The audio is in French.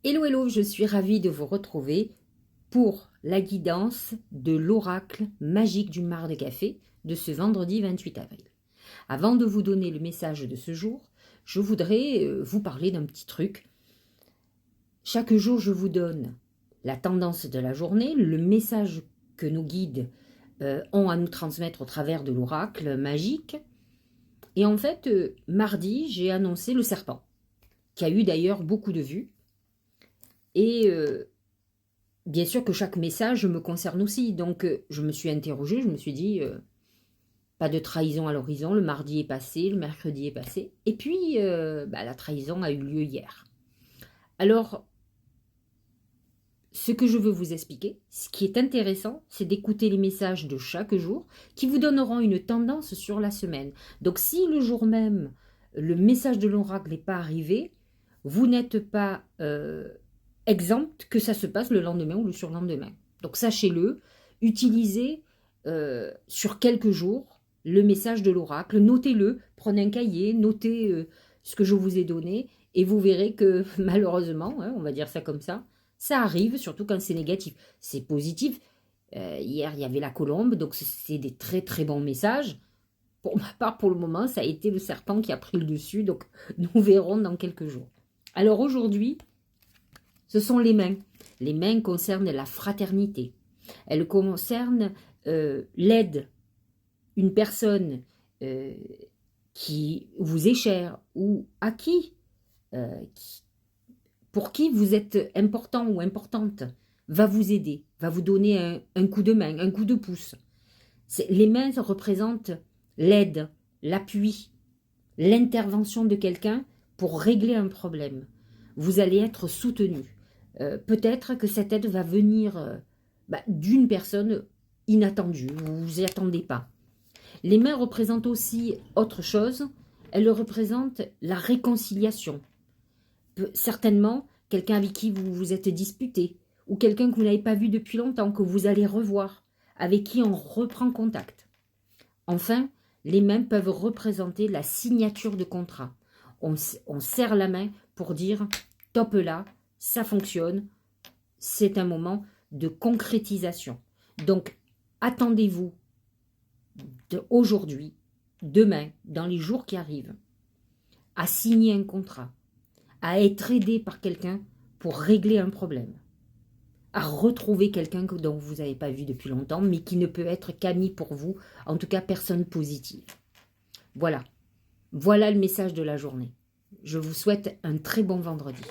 Hello, hello, je suis ravie de vous retrouver pour la guidance de l'oracle magique du mar de café de ce vendredi 28 avril. Avant de vous donner le message de ce jour, je voudrais vous parler d'un petit truc. Chaque jour, je vous donne la tendance de la journée, le message que nos guides ont à nous transmettre au travers de l'oracle magique. Et en fait, mardi, j'ai annoncé le serpent, qui a eu d'ailleurs beaucoup de vues. Et bien sûr que chaque message me concerne aussi, donc je me suis interrogée, je me suis dit, pas de trahison à l'horizon, le mardi est passé, le mercredi est passé, et puis la trahison a eu lieu hier. Alors, ce que je veux vous expliquer, ce qui est intéressant, c'est d'écouter les messages de chaque jour qui vous donneront une tendance sur la semaine. Donc si le jour même, le message de l'oracle n'est pas arrivé, vous n'êtes pas exempt que ça se passe le lendemain ou le surlendemain. Donc sachez-le, utilisez sur quelques jours le message de l'oracle, notez-le, prenez un cahier, notez ce que je vous ai donné et vous verrez que malheureusement, hein, on va dire ça comme ça arrive, surtout quand c'est négatif. C'est positif. Hier, il y avait la colombe, donc c'est des très très bons messages. Pour ma part, pour le moment, ça a été le serpent qui a pris le dessus, donc nous verrons dans quelques jours. Alors aujourd'hui, ce sont les mains. Les mains concernent la fraternité. Elles concernent l'aide. Une personne qui vous est chère ou à pour qui vous êtes important ou importante, va vous aider, va vous donner un coup de main, un coup de pouce. Les mains représentent l'aide, l'appui, l'intervention de quelqu'un pour régler un problème. Vous allez être soutenu. Peut-être que cette aide va venir d'une personne inattendue, vous ne vous y attendez pas. Les mains représentent aussi autre chose, elles représentent la réconciliation. Certainement, quelqu'un avec qui vous vous êtes disputé, ou quelqu'un que vous n'avez pas vu depuis longtemps, que vous allez revoir, avec qui on reprend contact. Enfin, les mains peuvent représenter la signature de contrat. On serre la main pour dire « top là, ça fonctionne », c'est un moment de concrétisation. Donc, attendez-vous aujourd'hui, demain, dans les jours qui arrivent, à signer un contrat, à être aidé par quelqu'un pour régler un problème, à retrouver quelqu'un dont vous n'avez pas vu depuis longtemps, mais qui ne peut être qu'ami pour vous, en tout cas personne positive. Voilà, voilà le message de la journée. Je vous souhaite un très bon vendredi.